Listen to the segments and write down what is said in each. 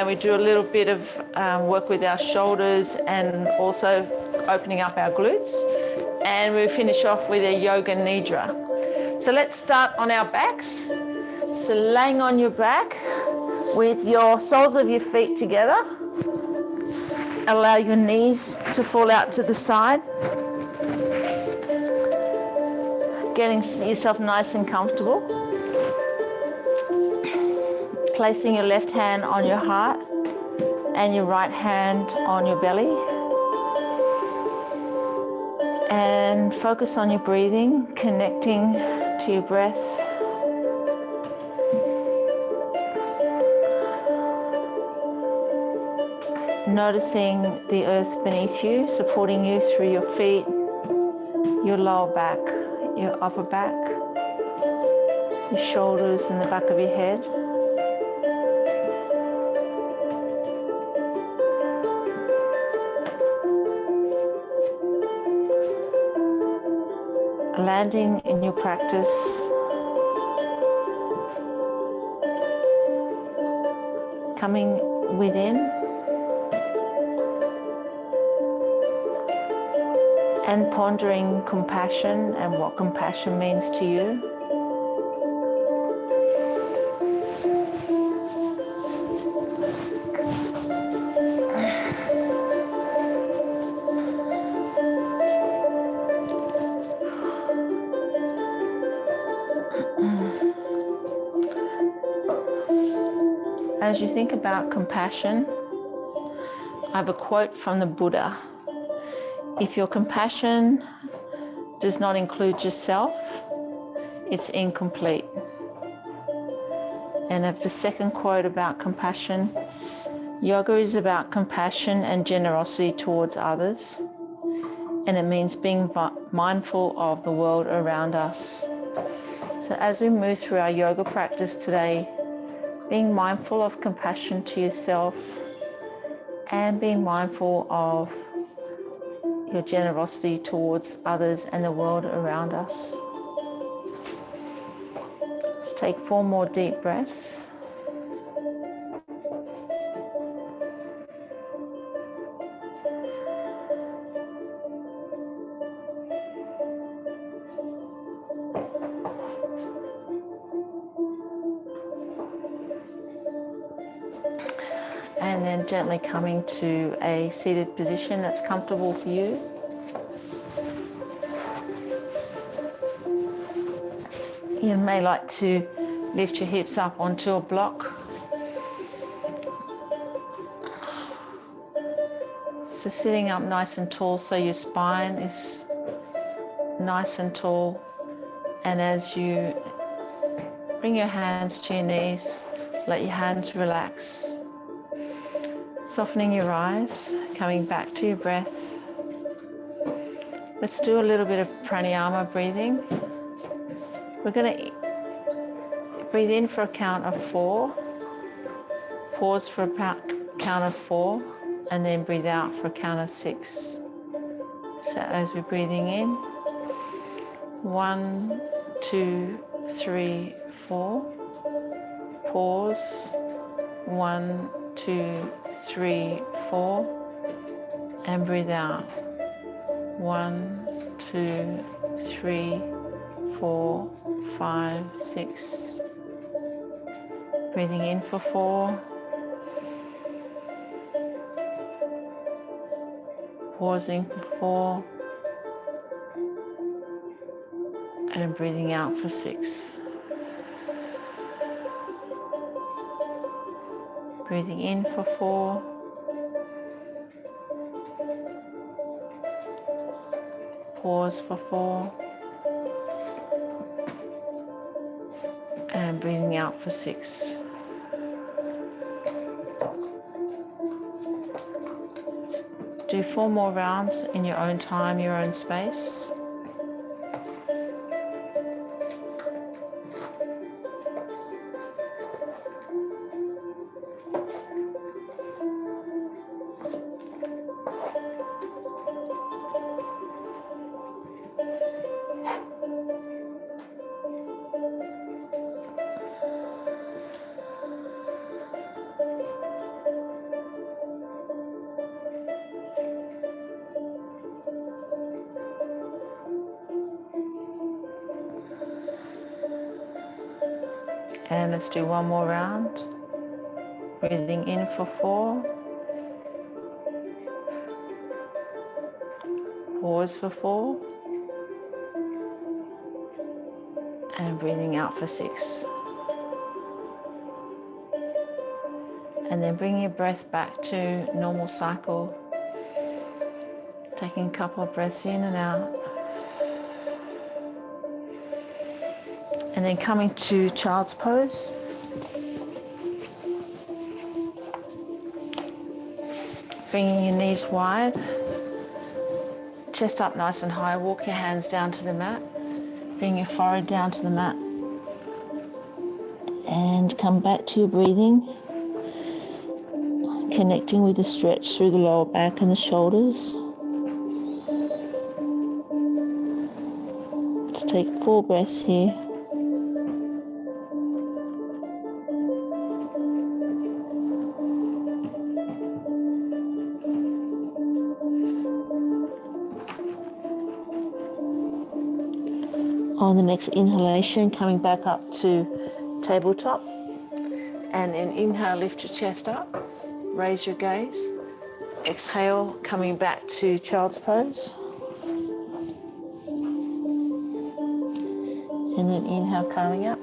and we do a little bit of work with our shoulders and also opening up our glutes. And we finish off with a yoga nidra. So let's start on our backs. So laying on your back with your soles of your feet together. Allow your knees to fall out to the side. Getting yourself nice and comfortable. Placing your left hand on your heart and your right hand on your belly. And focus on your breathing, connecting to your breath. Noticing the earth beneath you, supporting you through your feet, your lower back, your upper back, your shoulders and the back of your head. Landing in your practice. Coming within. And pondering compassion and what compassion means to you. As you think about compassion, I have a quote from the Buddha. If your compassion does not include yourself, it's incomplete. And the second quote about compassion, yoga is about compassion and generosity towards others, and it means being mindful of the world around us. So as we move through our yoga practice today, being mindful of compassion to yourself and being mindful of your generosity towards others and the world around us. Let's take 4 more deep breaths. And then gently coming to a seated position that's comfortable for you. You may like to lift your hips up onto a block. So sitting up nice and tall so your spine is nice and tall. And as you bring your hands to your knees, let your hands relax. Softening your eyes, coming back to your breath. Let's do a little bit of pranayama breathing. We're going to breathe in for a count of 4, pause for a count of 4, and then breathe out for a count of 6. So as we're breathing in, 1, 2, 3, 4. Pause, 1, 2, 3, 4, and breathe out. 1, 2, 3, 4, 5, 6. Breathing in for 4. Pausing for 4. And breathing out for 6. Breathing in for 4. Pause for 4. And breathing out for 6. Do 4 more rounds in your own time, your own space. And let's do one more round. Breathing in for 4. Pause for 4. And breathing out for 6. And then bring your breath back to normal cycle. Taking a couple of breaths in and out. And then coming to child's pose. Bringing your knees wide. Chest up nice and high. Walk your hands down to the mat. Bring your forehead down to the mat. And come back to your breathing. Connecting with the stretch through the lower back and the shoulders. Let's take 4 breaths here. On the next inhalation, coming back up to tabletop. And then inhale, lift your chest up. Raise your gaze. Exhale, coming back to child's pose. And then inhale, coming up.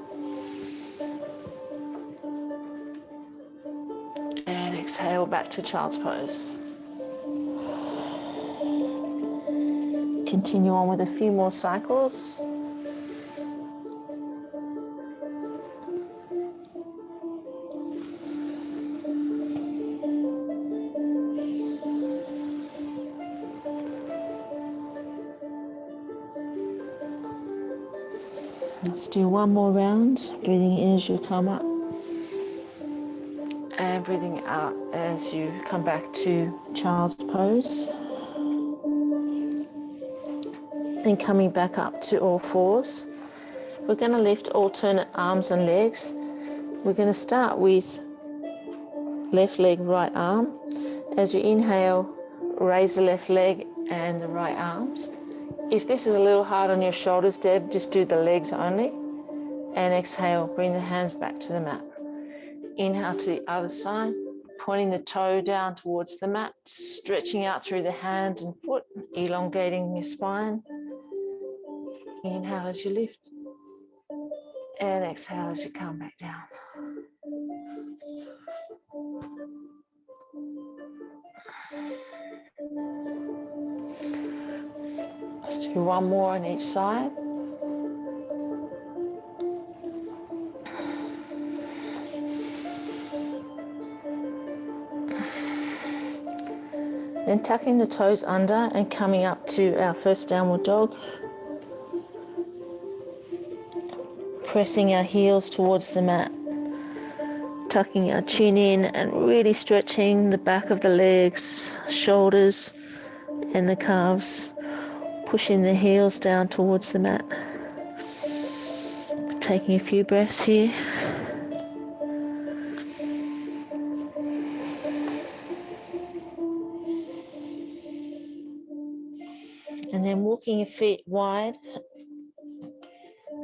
And exhale, back to child's pose. Continue on with a few more cycles. Let's do one more round, breathing in as you come up and breathing out as you come back to child's pose. Then coming back up to all fours. We're going to lift alternate arms and legs. We're going to start with left leg, right arm. As you inhale, raise the left leg and the right arms. If this is a little hard on your shoulders, Deb, just do the legs only. And exhale, bring the hands back to the mat. Inhale to the other side, pointing the toe down towards the mat, stretching out through the hand and foot, elongating your spine. Inhale as you lift. And exhale as you come back down. Let's do one more on each side. Then tucking the toes under and coming up to our first downward dog. Pressing our heels towards the mat. Tucking our chin in and really stretching the back of the legs, shoulders and the calves. Pushing the heels down towards the mat. Taking a few breaths here. And then walking your feet wide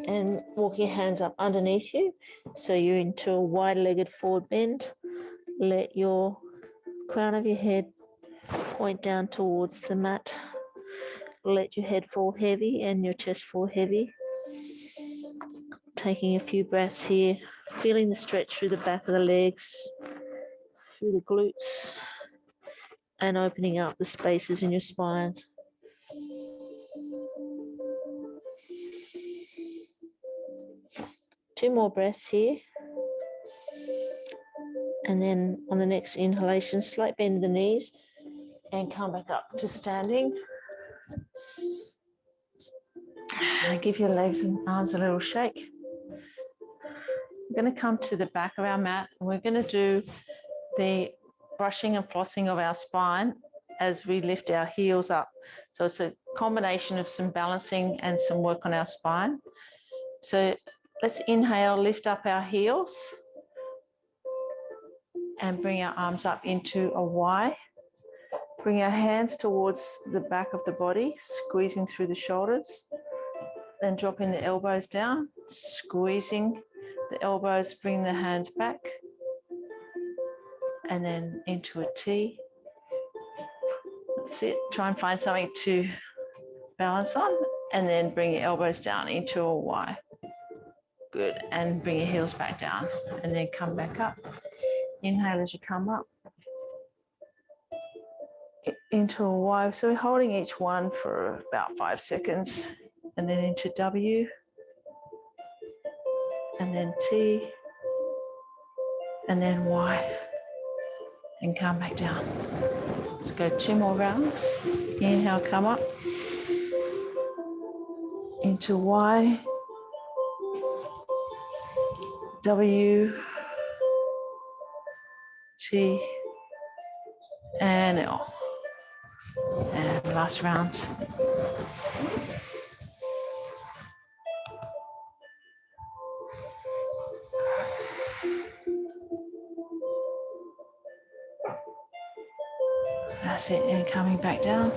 and walk your hands up underneath you. So you're into a wide-legged forward bend. Let your crown of your head point down towards the mat. Let your head fall heavy and your chest fall heavy. Taking a few breaths here, feeling the stretch through the back of the legs, through the glutes, and opening up the spaces in your spine. Two more breaths here. And then on the next inhalation, slight bend in the knees and come back up to standing. Give your legs and arms a little shake. We're going to come to the back of our mat and we're going to do the brushing and flossing of our spine as we lift our heels up. So it's a combination of some balancing and some work on our spine. So let's inhale, lift up our heels and bring our arms up into a Y. Bring our hands towards the back of the body, squeezing through the shoulders. Then dropping the elbows down, squeezing the elbows, bring the hands back, and then into a T. That's it. Try and find something to balance on, and then bring your elbows down into a Y. Good, and bring your heels back down, and then come back up. Inhale as you come up into a Y. So we're holding each one for about 5 seconds, and then into W, and then T, and then Y, and come back down. Let's go 2 more rounds. Inhale, come up into Y, W, T, and L. And last round. That's it, and coming back down.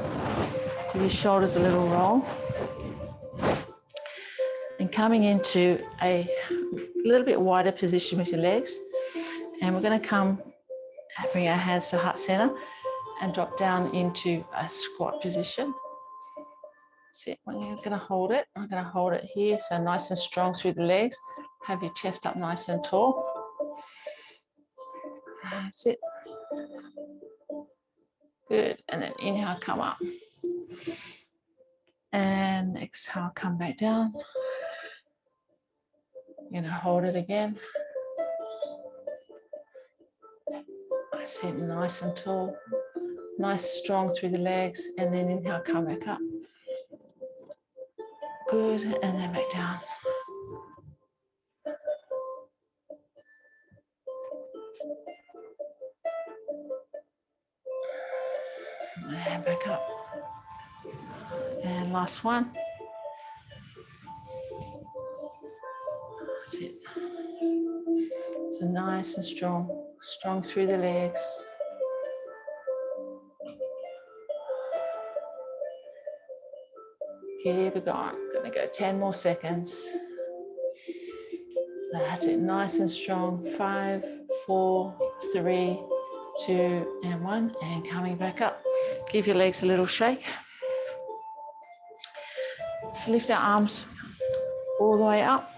Give your shoulders a little roll. And coming into a little bit wider position with your legs. And we're going to come, bring our hands to heart center and drop down into a squat position. That's it. We're going to hold it. I'm going to hold it here, so nice and strong through the legs. Have your chest up nice and tall. That's it. Good. And then inhale, come up. And exhale, come back down. You're going to hold it again. That's it. Nice and tall. Nice, strong through the legs. And then inhale, come back up. Good. And then back down. And back up. And last one. That's it. So nice and strong. Strong through the legs. Keep it going. I'm going to go 10 more seconds. That's it. Nice and strong. 5, 4, 3, 2, and 1. And coming back up. Give your legs a little shake. Let's lift our arms all the way up.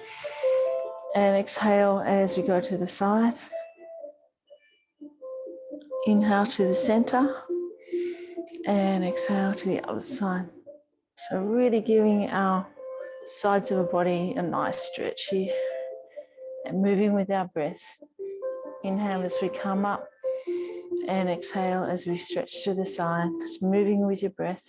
And exhale as we go to the side. Inhale to the center. And exhale to the other side. So really giving our sides of the body a nice stretch here. And moving with our breath. Inhale as we come up. And exhale as we stretch to the side. Just moving with your breath.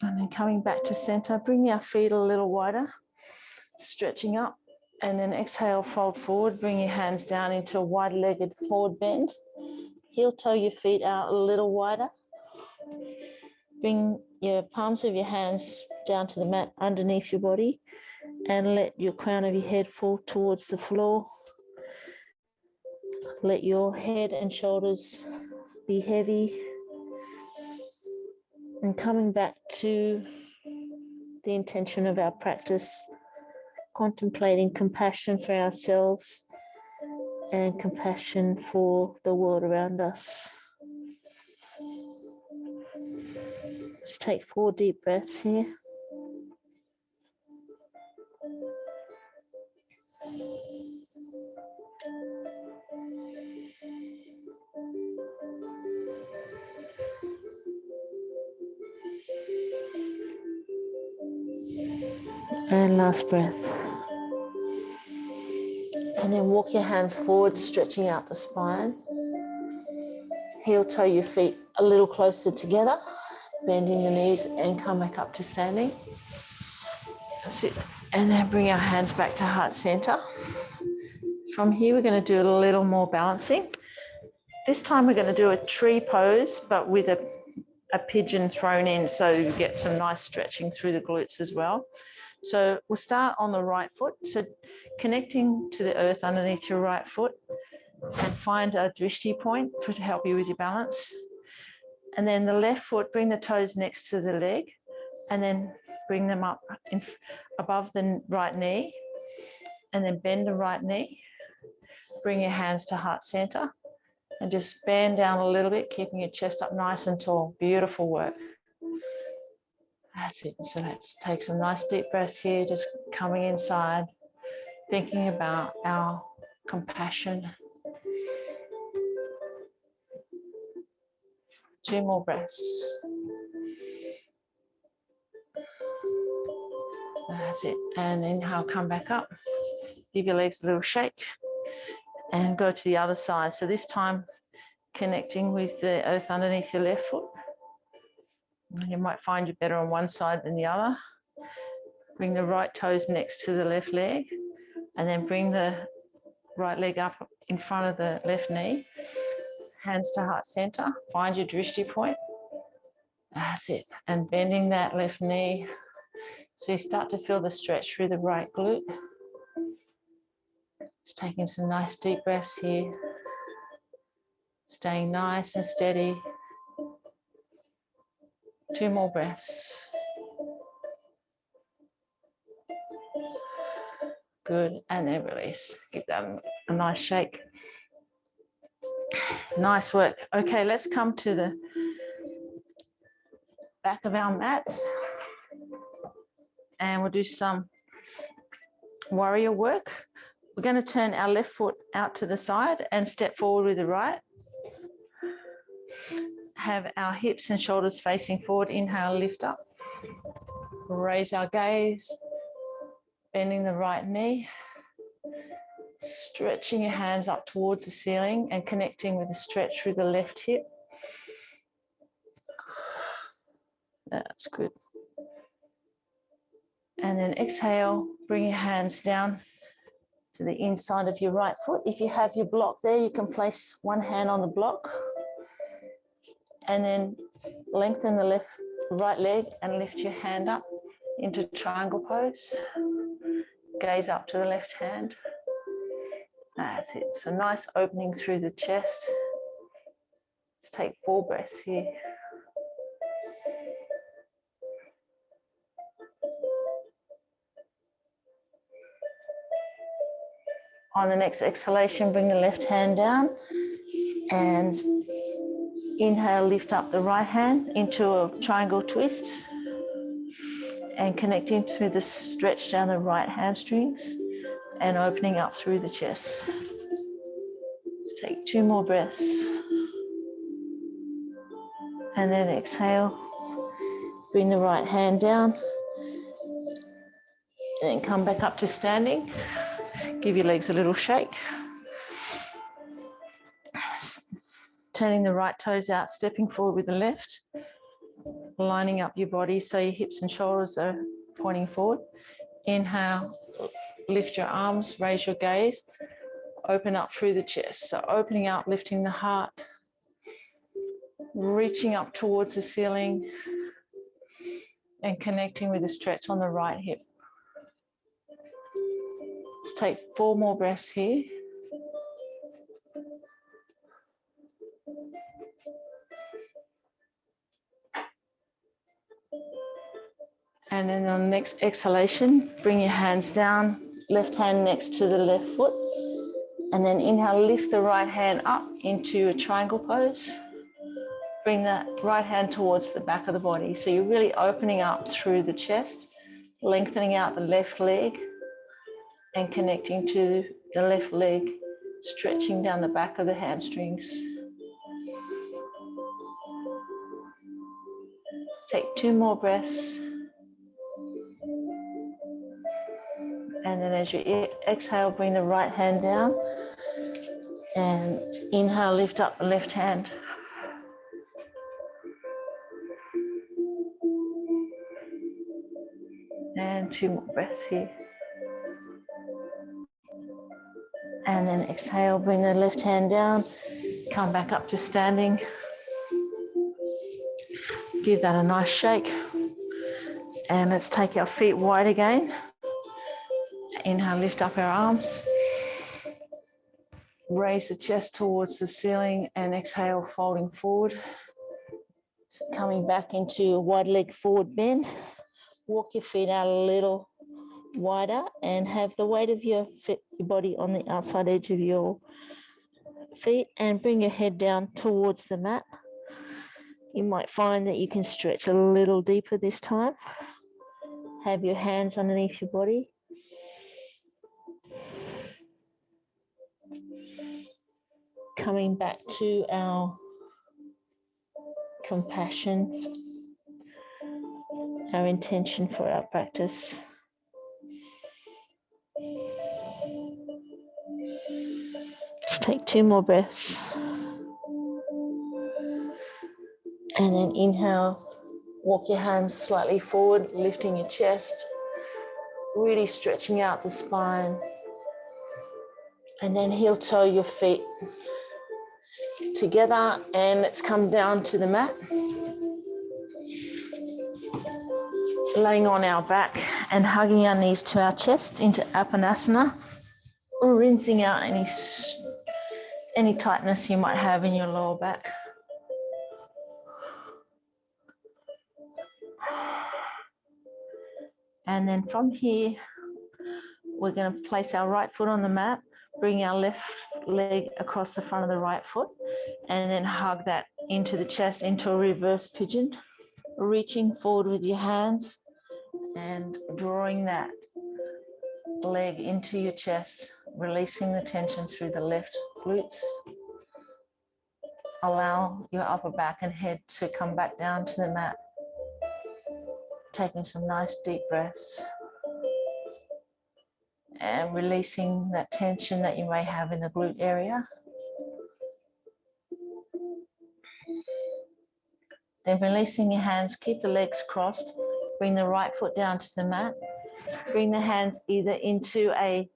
And then coming back to center, bring our feet a little wider, stretching up, and then exhale, fold forward, bring your hands down into a wide-legged forward bend. Heel toe your feet out a little wider. Bring your palms of your hands down to the mat underneath your body and let your crown of your head fall towards the floor. Let your head and shoulders be heavy. And coming back to the intention of our practice, contemplating compassion for ourselves and compassion for the world around us. Just take 4 deep breaths here. And last breath. And then walk your hands forward, stretching out the spine. Heel toe your feet a little closer together, bending the knees and come back up to standing. That's it. And then bring our hands back to heart center. From here, we're going to do a little more balancing. This time we're going to do a tree pose, but with a pigeon thrown in, so you get some nice stretching through the glutes as well. So we'll start on the right foot. So connecting to the earth underneath your right foot, and find a drishti point to help you with your balance. And then the left foot, bring the toes next to the leg, and then bring them up above the right knee, and then bend the right knee. Bring your hands to heart center and just bend down a little bit, keeping your chest up nice and tall. Beautiful work. That's it. So let's take some nice deep breaths here, just coming inside, thinking about our compassion. 2 more breaths. That's it. And inhale, come back up. Give your legs a little shake and go to the other side. So this time connecting with the earth underneath your left foot. You might find you're better on one side than the other. Bring the right toes next to the left leg, and then bring the right leg up in front of the left knee. Hands to heart center. Find your drishti point. That's it. And bending that left knee. So you start to feel the stretch through the right glute. Just taking some nice deep breaths here. Staying nice and steady. 2 more breaths. Good, and then release. Give that a nice shake. Nice work. Okay, let's come to the back of our mats. And we'll do some warrior work. We're going to turn our left foot out to the side and step forward with the right. Have our hips and shoulders facing forward. Inhale, lift up. Raise our gaze. Bending the right knee. Stretching your hands up towards the ceiling and connecting with the stretch through the left hip. That's good. And then exhale, bring your hands down to the inside of your right foot. If you have your block there, you can place one hand on the block and then lengthen the right leg and lift your hand up into triangle pose. Gaze up to the left hand. That's it. So nice opening through the chest. Let's take 4 breaths here. On the next exhalation, bring the left hand down and inhale, lift up the right hand into a triangle twist and connecting through the stretch down the right hamstrings and opening up through the chest. Let's take 2 more breaths. And then exhale, bring the right hand down and then come back up to standing. Give your legs a little shake. Turning the right toes out, stepping forward with the left. Lining up your body so your hips and shoulders are pointing forward. Inhale, lift your arms, raise your gaze. Open up through the chest. So opening up, lifting the heart. Reaching up towards the ceiling. And connecting with the stretch on the right hip. Let's take 4 more breaths here. And then on the next exhalation, bring your hands down, left hand next to the left foot. And then inhale, lift the right hand up into a triangle pose. Bring that right hand towards the back of the body. So you're really opening up through the chest, lengthening out the left leg and connecting to the left leg, stretching down the back of the hamstrings. Take 2 more breaths. And then as you exhale, bring the right hand down and inhale, lift up the left hand. And 2 more breaths here. And then exhale, bring the left hand down, come back up to standing. Give that a nice shake. And let's take our feet wide again. Inhale, lift up our arms. Raise the chest towards the ceiling and exhale, folding forward. So coming back into a wide leg forward bend. Walk your feet out a little wider and have the weight of your body on the outside edge of your feet, and bring your head down towards the mat. You might find that you can stretch a little deeper this time. Have your hands underneath your body. Coming back to our compassion, our intention for our practice. Just take 2 more breaths. And then inhale, walk your hands slightly forward, lifting your chest, really stretching out the spine. And then heel toe your feet together, and let's come down to the mat. Laying on our back and hugging our knees to our chest into Apanasana, rinsing out any tightness you might have in your lower back. And then from here, we're going to place our right foot on the mat, bring our left leg across the front of the right foot, and then hug that into the chest into a reverse pigeon, reaching forward with your hands and drawing that leg into your chest, releasing the tension through the left glutes. Allow your upper back and head to come back down to the mat, taking some nice deep breaths and releasing that tension that you may have in the glute area. Then releasing your hands, keep the legs crossed, bring the right foot down to the mat, bring the hands either into a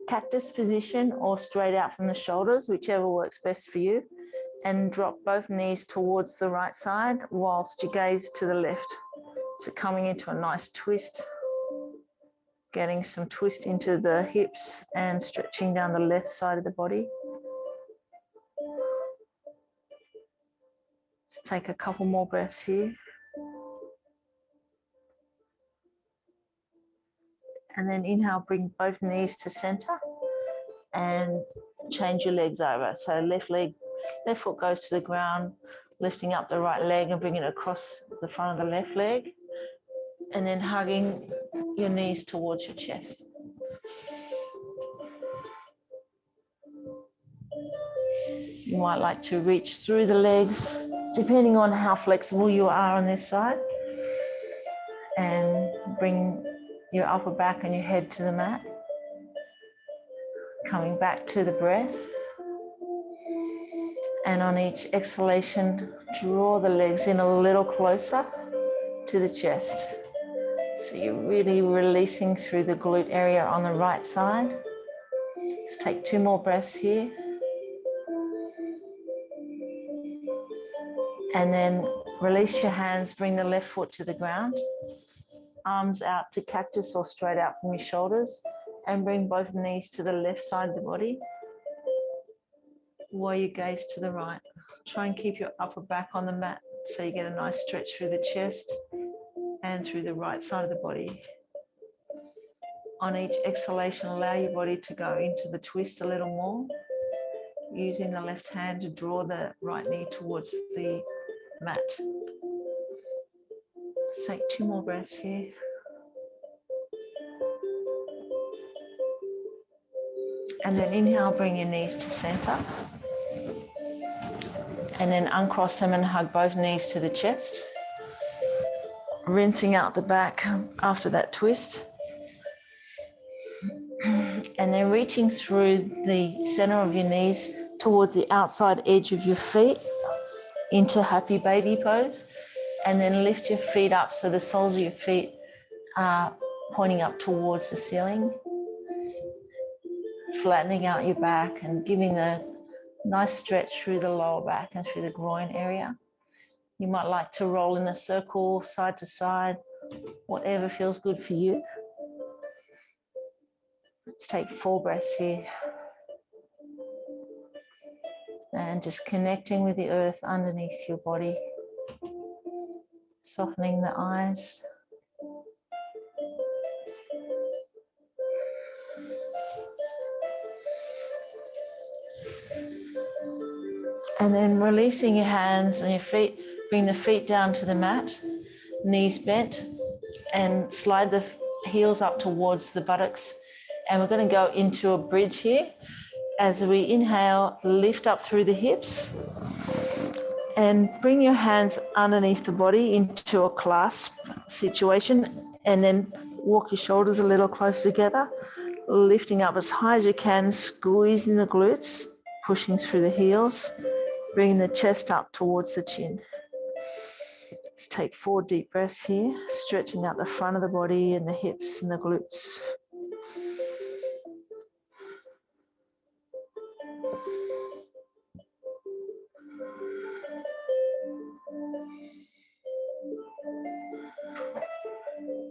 cactus position or straight out from the shoulders, whichever works best for you, and drop both knees towards the right side whilst you gaze to the left. So coming into a nice twist, getting some twist into the hips and stretching down the left side of the body. Let's take a couple more breaths here. And then inhale, bring both knees to center and change your legs over. So left foot goes to the ground, lifting up the right leg and bringing it across the front of the left leg, and then hugging your knees towards your chest. You might like to reach through the legs, depending on how flexible you are on this side, and bring your upper back and your head to the mat. Coming back to the breath. And on each exhalation, draw the legs in a little closer to the chest. So you're really releasing through the glute area on the right side. Let's take 2 more breaths here. And then release your hands, bring the left foot to the ground. Arms out to cactus or straight out from your shoulders, and bring both knees to the left side of the body while you gaze to the right. Try and keep your upper back on the mat so you get a nice stretch through the chest and through the right side of the body. On each exhalation, allow your body to go into the twist a little more, using the left hand to draw the right knee towards the mat. Let's take 2 more breaths here. And then inhale, bring your knees to center. And then uncross them and hug both knees to the chest. Rinsing out the back after that twist. And then reaching through the center of your knees towards the outside edge of your feet into happy baby pose. And then lift your feet up so the soles of your feet are pointing up towards the ceiling. Flattening out your back and giving a nice stretch through the lower back and through the groin area. You might like to roll in a circle, side to side, whatever feels good for you. Let's take 4 breaths here. And just connecting with the earth underneath your body, softening the eyes. And then releasing your hands and your feet, bring the feet down to the mat, knees bent, and slide the heels up towards the buttocks. And we're going to go into a bridge here. As we inhale, lift up through the hips and bring your hands underneath the body into a clasp situation, and then walk your shoulders a little closer together, lifting up as high as you can, squeezing the glutes, pushing through the heels, bringing the chest up towards the chin. Let's take 4 deep breaths here, stretching out the front of the body and the hips and the glutes.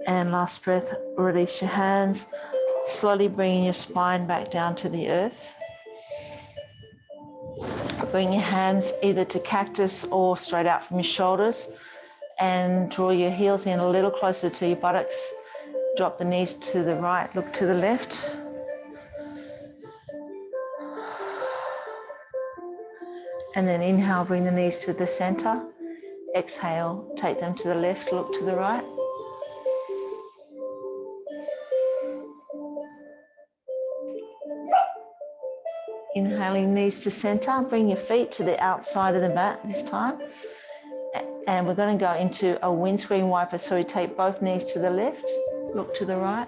And last breath, release your hands, slowly bringing your spine back down to the earth. Bring your hands either to cactus or straight out from your shoulders, and draw your heels in a little closer to your buttocks. Drop the knees to the right, look to the left. And then inhale, bring the knees to the center. Exhale, take them to the left, look to the right. Inhaling, knees to center. Bring your feet to the outside of the mat this time. And we're going to go into a windscreen wiper. So we take both knees to the left, look to the right.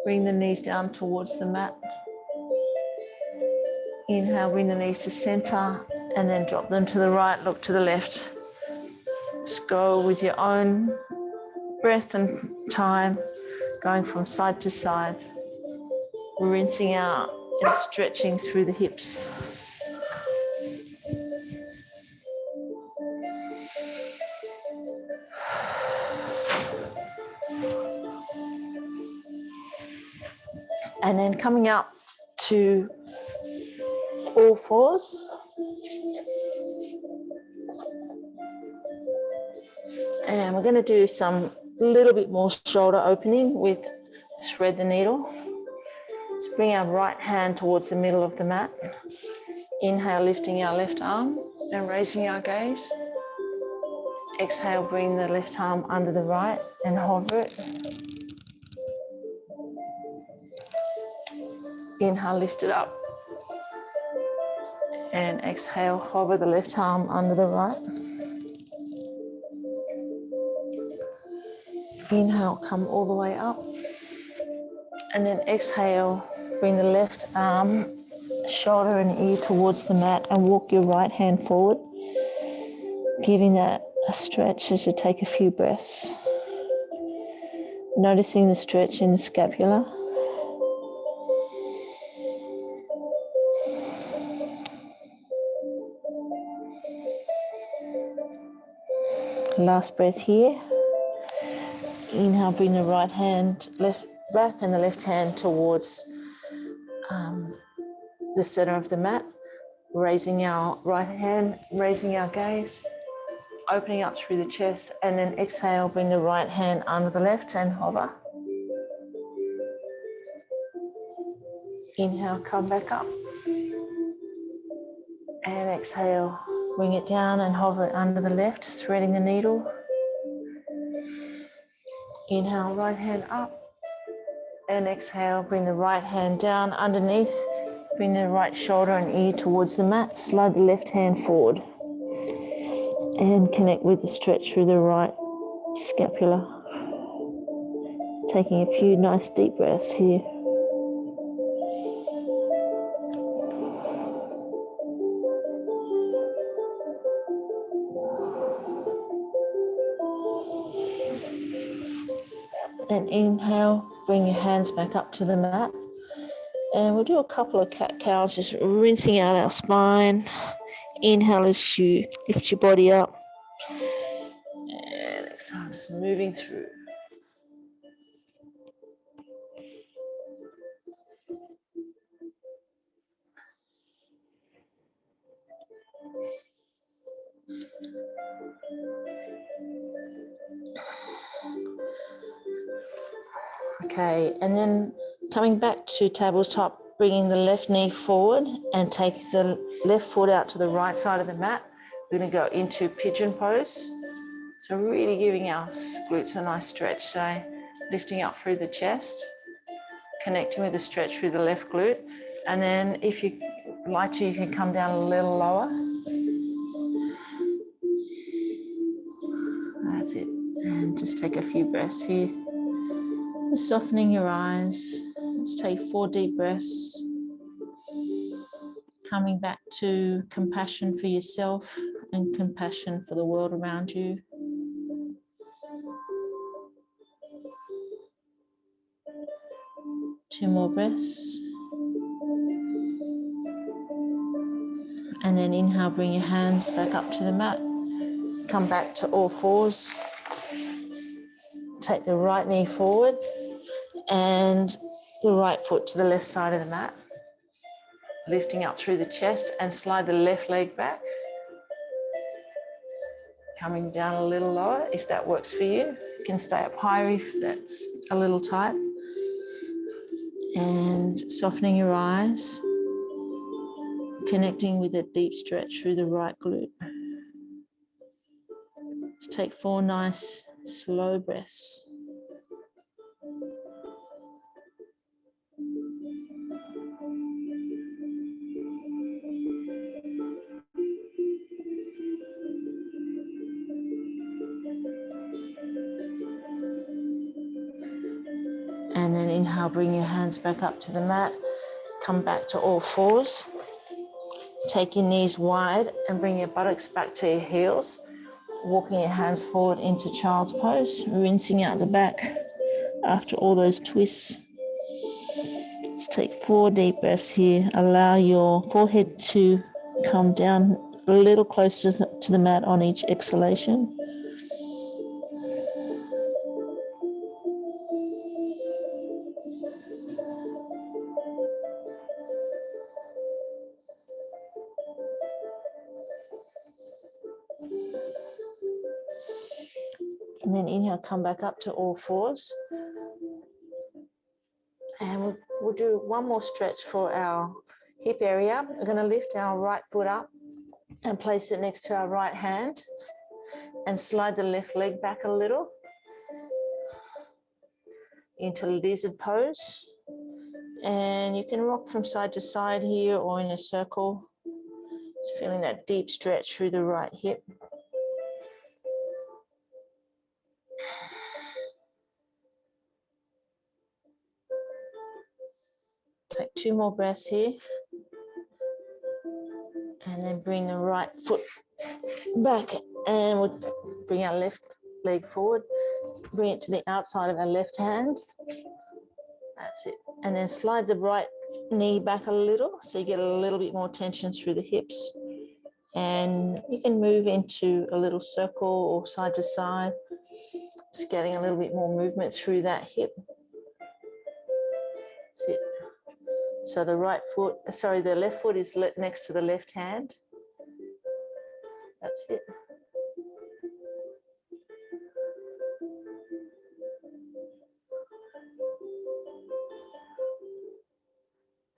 Bring the knees down towards the mat. Inhale, bring the knees to center, and then drop them to the right, look to the left. Just go with your own breath and time, going from side to side, rinsing out and stretching through the hips. And then coming up to all fours. And we're going to do some little bit more shoulder opening with thread the needle. So bring our right hand towards the middle of the mat. Inhale, lifting our left arm and raising our gaze. Exhale, bring the left arm under the right and hover it. Inhale, lift it up. And exhale, hover the left arm under the right. Inhale, come all the way up. And then exhale, bring the left arm, shoulder and ear towards the mat and walk your right hand forward, giving that a stretch as you take a few breaths. Noticing the stretch in the scapula. Last breath here. Inhale, bring the right hand left back and the left hand towards the center of the mat. Raising our right hand, raising our gaze, opening up through the chest, and then exhale, bring the right hand under the left and hover. Inhale, come back up. And exhale, bring it down and hover it under the left, threading the needle. Inhale, right hand up. And exhale, bring the right hand down underneath. Bring the right shoulder and ear towards the mat. Slide the left hand forward. And connect with the stretch through the right scapula. Taking a few nice deep breaths here. Then inhale, bring your hands back up to the mat. And we'll do a couple of cat cows, just rinsing out our spine. Inhale as you lift your body up. And exhale, just moving through. Okay, and then coming back to tabletop, bringing the left knee forward and take the left foot out to the right side of the mat. We're going to go into Pigeon Pose. So really giving our glutes a nice stretch today, lifting up through the chest, connecting with the stretch through the left glute. And then if you like to, you can come down a little lower. That's it. And just take a few breaths here. Just softening your eyes. Let's take 4 deep breaths. Coming back to compassion for yourself and compassion for the world around you. Two more breaths. And then inhale, bring your hands back up to the mat. Come back to all fours. Take the right knee forward and the right foot to the left side of the mat. Lifting up through the chest and slide the left leg back. Coming down a little lower if that works for you. You can stay up higher if that's a little tight. And softening your eyes. Connecting with a deep stretch through the right glute. Let's take 4 nice slow breaths. And then inhale, bring your hands back up to the mat. Come back to all fours. Take your knees wide and bring your buttocks back to your heels. Walking your hands forward into child's pose, rinsing out the back after all those twists. Just take 4 deep breaths here. Allow your forehead to come down a little closer to the mat on each exhalation. And then inhale, come back up to all fours. And we'll do one more stretch for our hip area. We're going to lift our right foot up and place it next to our right hand and slide the left leg back a little into lizard pose. And you can rock from side to side here or in a circle. Just feeling that deep stretch through the right hip. Take 2 more breaths here. And then bring the right foot back and we'll bring our left leg forward. Bring it to the outside of our left hand. That's it. And then slide the right knee back a little so you get a little bit more tension through the hips. And you can move into a little circle or side to side. Just getting a little bit more movement through that hip. That's it. So the left foot is next to the left hand. That's it.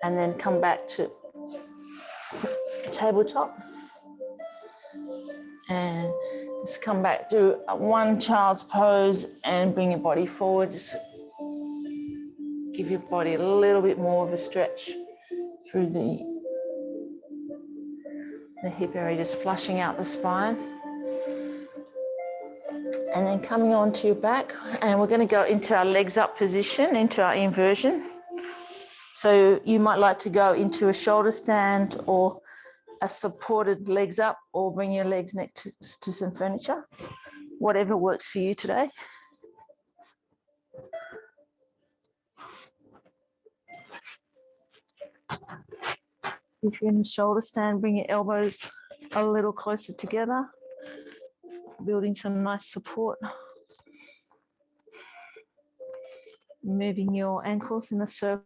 And then come back to tabletop. And just come back to one child's pose and bring your body forward. Just give your body a little bit more of a stretch through the hip area, just flushing out the spine. And then coming onto your back, and we're going to go into our legs up position, into our inversion. So you might like to go into a shoulder stand or a supported legs up, or bring your legs next to some furniture, whatever works for you today. If you're in the shoulder stand, bring your elbows a little closer together, building some nice support. Moving your ankles in a circle.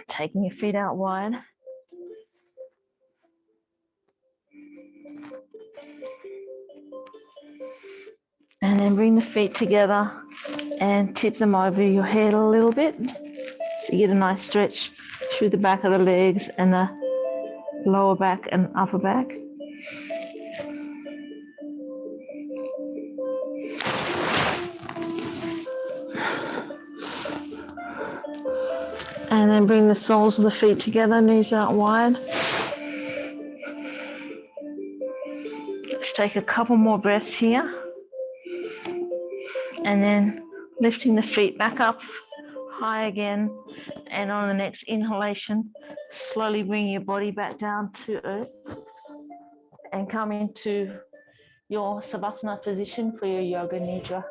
Taking your feet out wide. then bring the feet together and tip them over your head a little bit. So you get a nice stretch through the back of the legs and the lower back and upper back. And then bring the soles of the feet together, knees out wide. Let's take a couple more breaths here. And then lifting the feet back up high again. And on the next inhalation, slowly bring your body back down to earth and come into your Savasana position for your Yoga Nidra.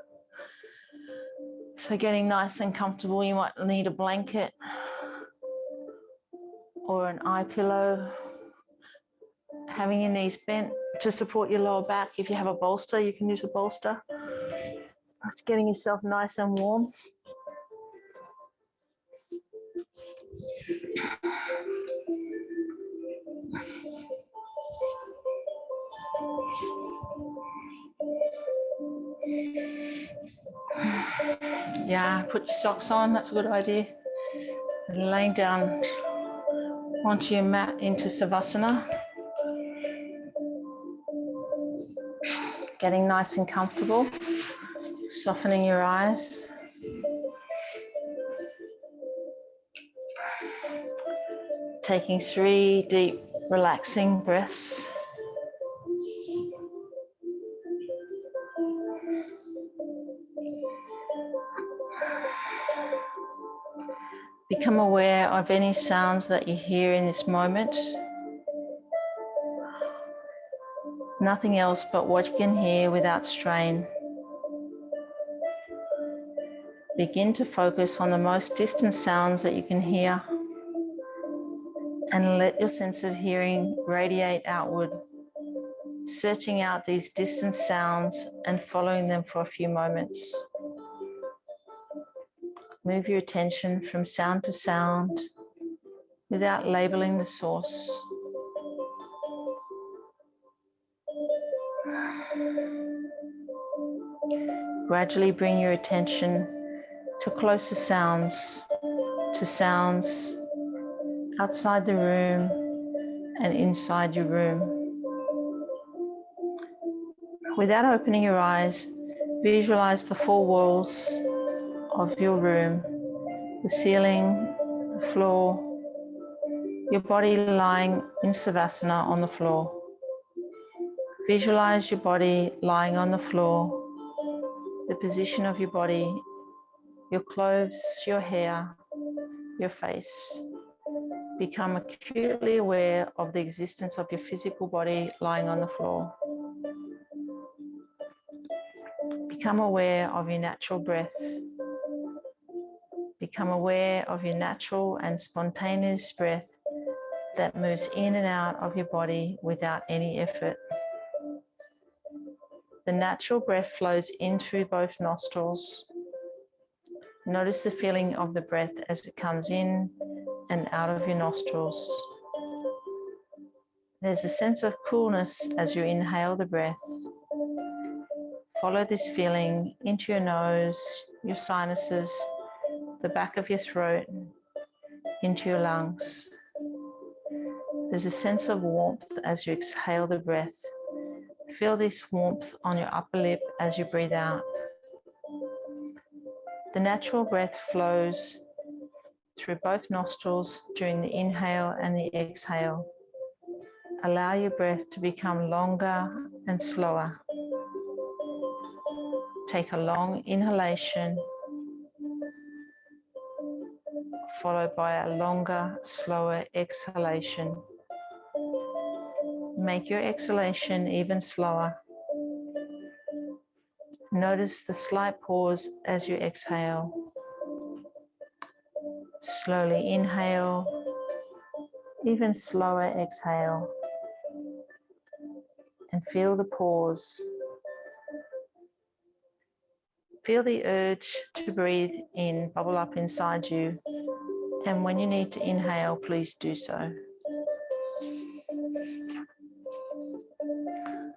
So getting nice and comfortable, you might need a blanket or an eye pillow. Having your knees bent to support your lower back. If you have a bolster, you can use a bolster. It's getting yourself nice and warm. Yeah, put your socks on, that's a good idea. And laying down onto your mat into Savasana. Getting nice and comfortable, softening your eyes. Taking 3 deep, relaxing breaths. Become aware of any sounds that you hear in this moment. Nothing else but what you can hear without strain. Begin to focus on the most distant sounds that you can hear and let your sense of hearing radiate outward, searching out these distant sounds and following them for a few moments. Move your attention from sound to sound without labeling the source. Gradually bring your attention to closer sounds, to sounds outside the room and inside your room. Without opening your eyes, visualize the 4 walls of your room, the ceiling, the floor, your body lying in Savasana on the floor. Visualize your body lying on the floor, the position of your body, your clothes, your hair, your face. Become acutely aware of the existence of your physical body lying on the floor. Become aware of your natural breath. Become aware of your natural and spontaneous breath that moves in and out of your body without any effort. The natural breath flows in through both nostrils. Notice the feeling of the breath as it comes in and out of your nostrils. There's a sense of coolness as you inhale the breath. Follow this feeling into your nose, your sinuses, the back of your throat, into your lungs. There's a sense of warmth as you exhale the breath. Feel this warmth on your upper lip as you breathe out. The natural breath flows through both nostrils during the inhale and the exhale. Allow your breath to become longer and slower. Take a long inhalation, followed by a longer, slower exhalation. Make your exhalation even slower. Notice the slight pause as you exhale. Slowly inhale, even slower exhale. And feel the pause. Feel the urge to breathe in bubble up inside you. And when you need to inhale, please do so.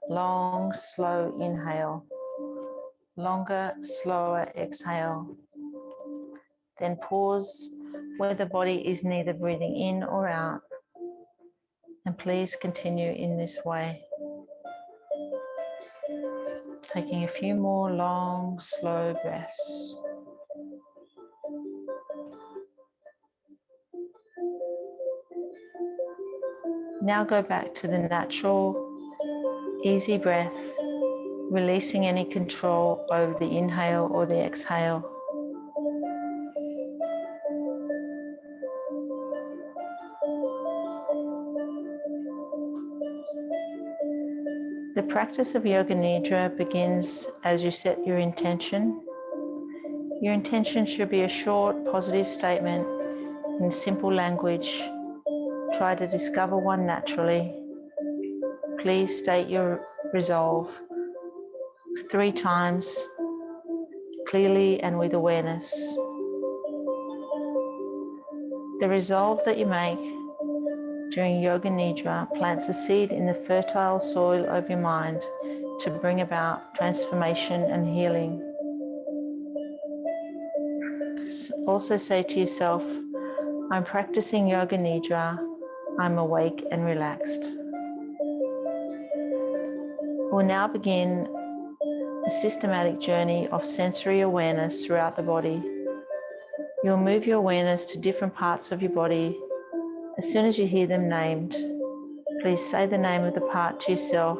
Long, slow inhale. longer, slower exhale. Then pause where the body is neither breathing in or out. And please continue in this way. Taking a few more long, slow breaths. Now go back to the natural, easy breath, releasing any control over the inhale or the exhale. The practice of Yoga Nidra begins as you set your intention. Your intention should be a short, positive statement in simple language. Try to discover one naturally. Please state your resolve 3 times, clearly and with awareness. The resolve that you make during Yoga Nidra plants a seed in the fertile soil of your mind to bring about transformation and healing. Also say to yourself, I'm practicing Yoga Nidra, I'm awake and relaxed. We'll now begin a systematic journey of sensory awareness throughout the body. You'll move your awareness to different parts of your body. As soon as you hear them named, please say the name of the part to yourself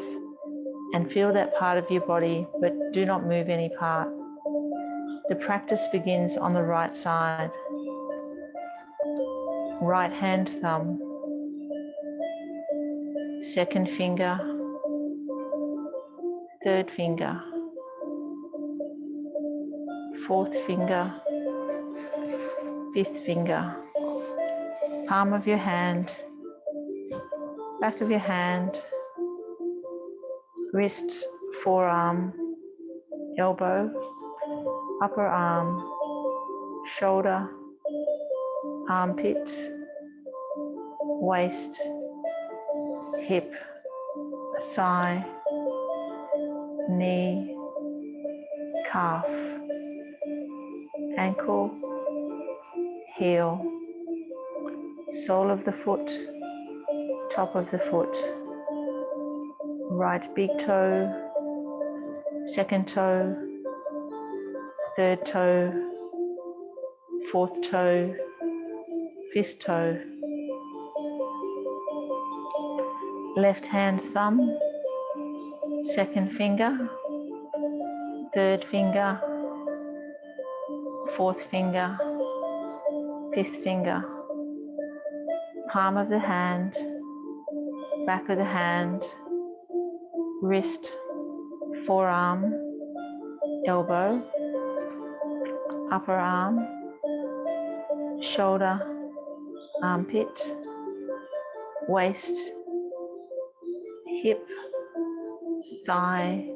and feel that part of your body, but do not move any part. The practice begins on the right side. Right hand thumb, second finger, third finger, fourth finger, fifth finger, palm of your hand, back of your hand, wrist, forearm, elbow, upper arm, shoulder, armpit, waist, hip, thigh, knee, calf, ankle, heel, sole of the foot, top of the foot, right big toe, second toe, third toe, fourth toe, fifth toe, left hand thumb, second finger, third finger, fourth finger, fifth finger, palm of the hand, back of the hand, wrist, forearm, elbow, upper arm, shoulder, armpit, waist, hip, thigh,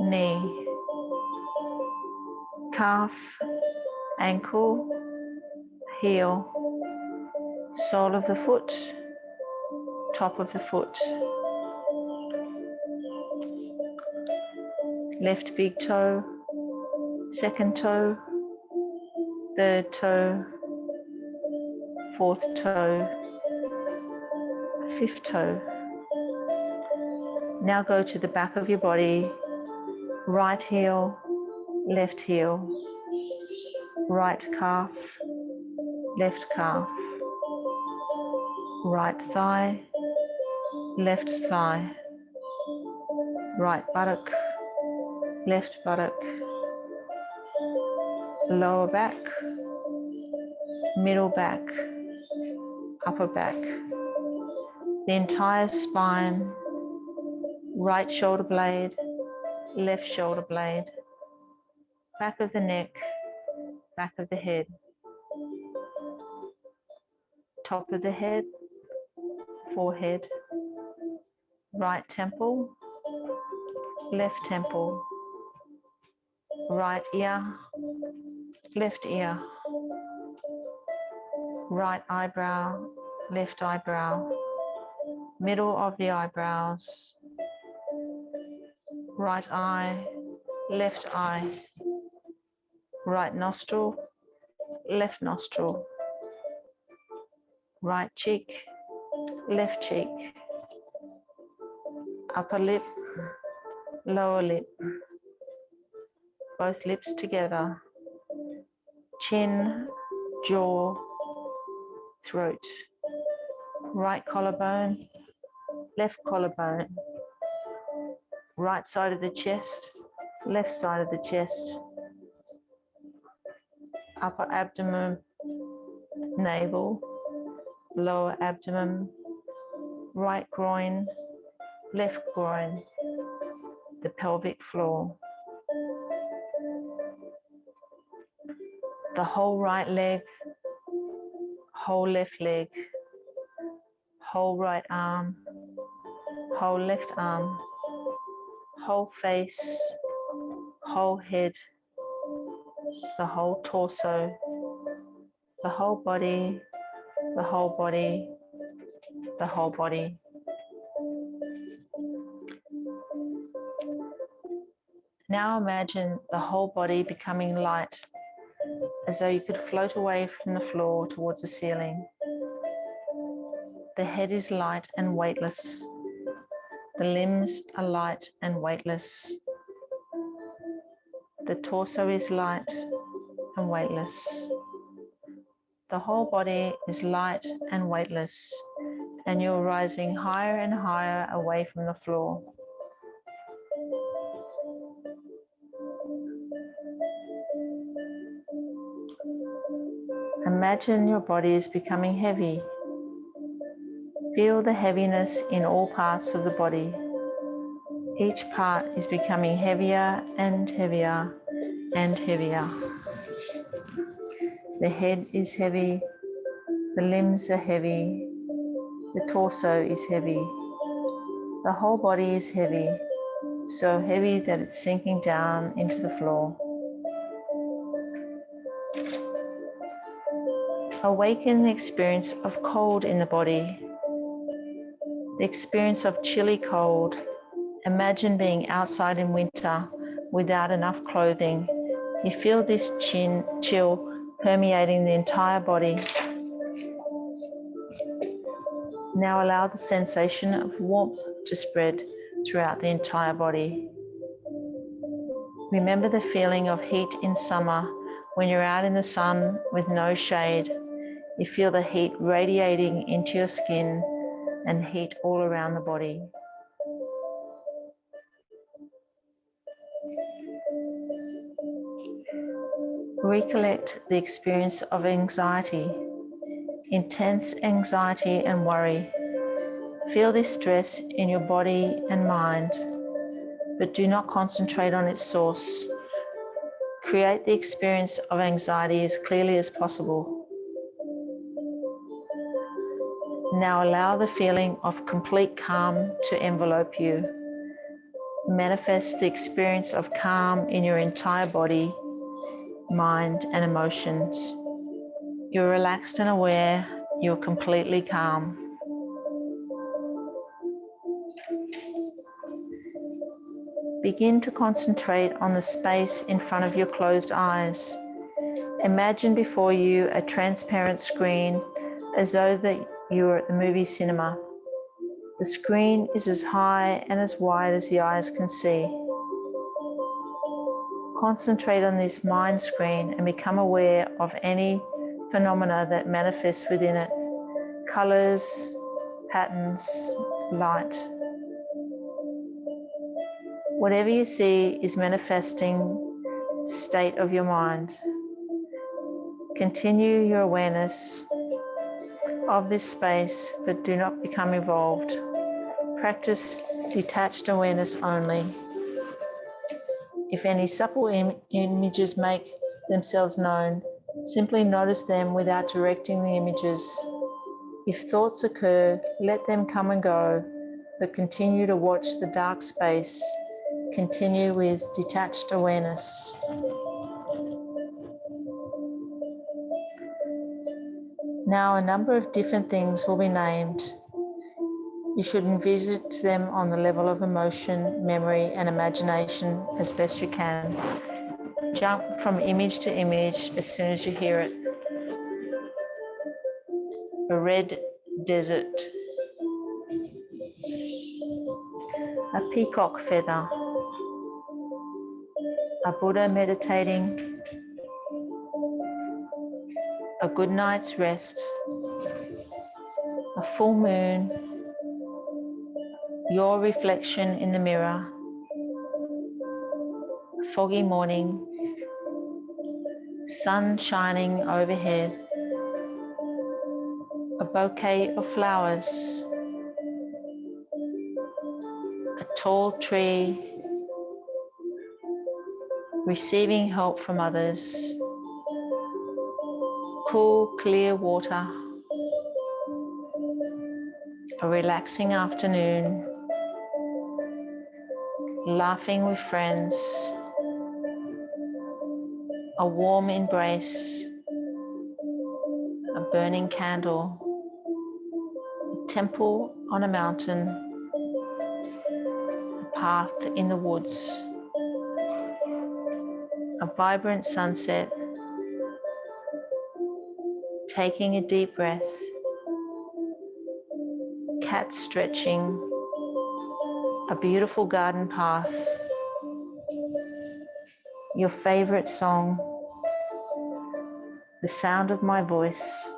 knee, calf, ankle, heel, sole of the foot, top of the foot, left big toe, second toe, third toe, fourth toe, fifth toe. Now go to the back of your body, right heel, left heel, right calf, left calf, right thigh, left thigh, right buttock, left buttock, lower back, middle back, upper back, the entire spine, right shoulder blade, left shoulder blade, back of the neck, back of the head, top of the head, forehead, right temple, left temple, right ear, left ear, right eyebrow, left eyebrow, middle of the eyebrows, right eye, left eye, right nostril, left nostril, right cheek, left cheek, upper lip, lower lip, both lips together, chin, jaw, throat, right collarbone, left collarbone, right side of the chest, left side of the chest, upper abdomen, navel, lower abdomen, right groin, left groin, the pelvic floor, the whole right leg, whole left leg, whole right arm, whole left arm, whole face, whole head, the whole torso, the whole body, the whole body, the whole body. Now imagine the whole body becoming light, as though you could float away from the floor towards the ceiling. The head is light and weightless. The limbs are light and weightless. The torso is light and weightless. The whole body is light and weightless, and you're rising higher and higher away from the floor. Imagine your body is becoming heavy. Feel the heaviness in all parts of the body. Each part is becoming heavier and heavier and heavier. The head is heavy, the limbs are heavy, the torso is heavy. The whole body is heavy, so heavy that it's sinking down into the floor. Awaken the experience of cold in the body, the experience of chilly cold. Imagine being outside in winter without enough clothing. You feel this chill permeating the entire body. Now allow the sensation of warmth to spread throughout the entire body. Remember the feeling of heat in summer when you're out in the sun with no shade. You feel the heat radiating into your skin and heat all around the body. Recollect the experience of anxiety, intense anxiety and worry. Feel this stress in your body and mind, but do not concentrate on its source. Create the experience of anxiety as clearly as possible. Now allow the feeling of complete calm to envelope you. Manifest the experience of calm in your entire body, mind, and emotions. You're relaxed and aware. You're completely calm. Begin to concentrate on the space in front of your closed eyes. Imagine before you a transparent screen, as though that you were at the movie cinema. The screen is as high and as wide as the eyes can see. Concentrate on this mind screen and become aware of any phenomena that manifests within it. Colors, patterns, light. Whatever you see is manifesting state of your mind. Continue your awareness of this space, but do not become involved. Practice detached awareness only. If any supple images make themselves known, simply notice them without directing the images. If thoughts occur, let them come and go, but continue to watch the dark space. Continue with detached awareness. Now a number of different things will be named. You should envisage them on the level of emotion, memory, and imagination as best you can. Jump from image to image as soon as you hear it. A red desert. A peacock feather. A Buddha meditating. A good night's rest. A full moon. Your reflection in the mirror. A foggy morning. Sun shining overhead. A bouquet of flowers. A tall tree. Receiving help from others. Cool, clear water. A relaxing afternoon. Laughing with friends. A warm embrace. A burning candle. A temple on a mountain. A path in the woods. A vibrant sunset. Taking a deep breath. Cat stretching. A beautiful garden path. Your favorite song. The sound of my voice.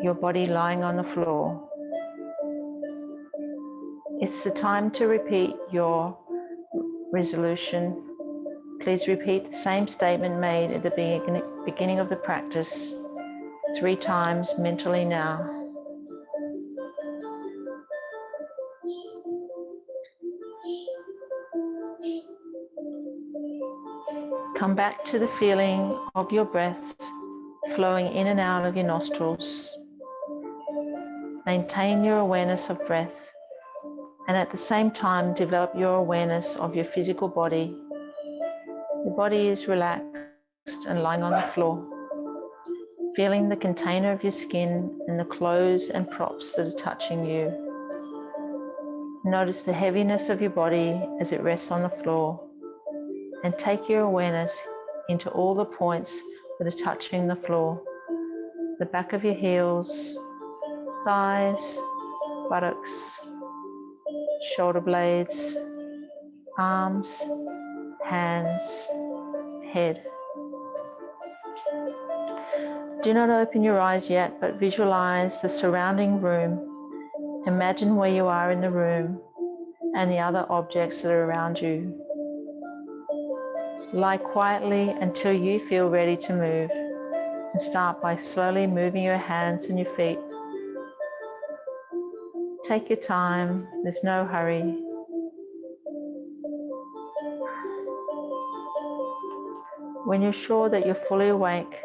Your body lying on the floor. It's the time to repeat your resolution. Please repeat the same statement made at the beginning of the practice 3 times mentally now. Come back to the feeling of your breath flowing in and out of your nostrils. Maintain your awareness of breath and at the same time develop your awareness of your physical body. The body is relaxed and lying on the floor, feeling the container of your skin and the clothes and props that are touching you. Notice the heaviness of your body as it rests on the floor and take your awareness into all the points that are touching the floor. The back of your heels, thighs, buttocks, shoulder blades, arms, hands, head. Do not open your eyes yet, but visualize the surrounding room. Imagine where you are in the room and the other objects that are around you. Lie quietly until you feel ready to move and start by slowly moving your hands and your feet. Take your time, there's no hurry. When you're sure that you're fully awake,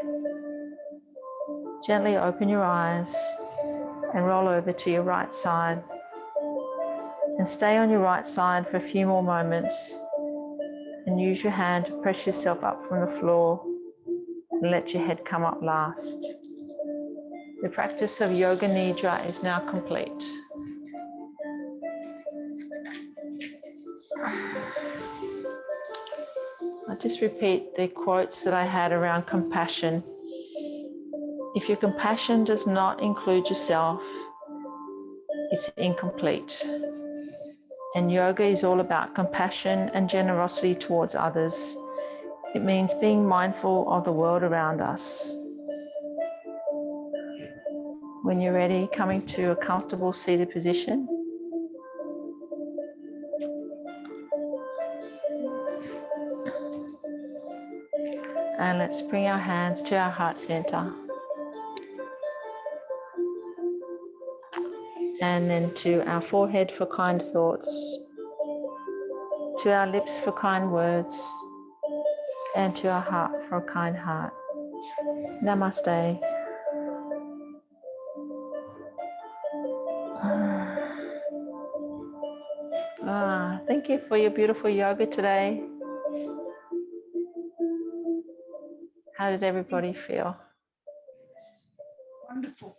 gently open your eyes and roll over to your right side. And stay on your right side for a few more moments and use your hand to press yourself up from the floor and let your head come up last. The practice of Yoga Nidra is now complete. I'll just repeat the quotes that I had around compassion. If your compassion does not include yourself, it's incomplete. And yoga is all about compassion and generosity towards others. It means being mindful of the world around us. When you're ready, coming to a comfortable seated position. And let's bring our hands to our heart center. And then to our forehead for kind thoughts, to our lips for kind words, and to our heart for a kind heart. Namaste. Thank you for your beautiful yoga today. How did everybody feel? Wonderful.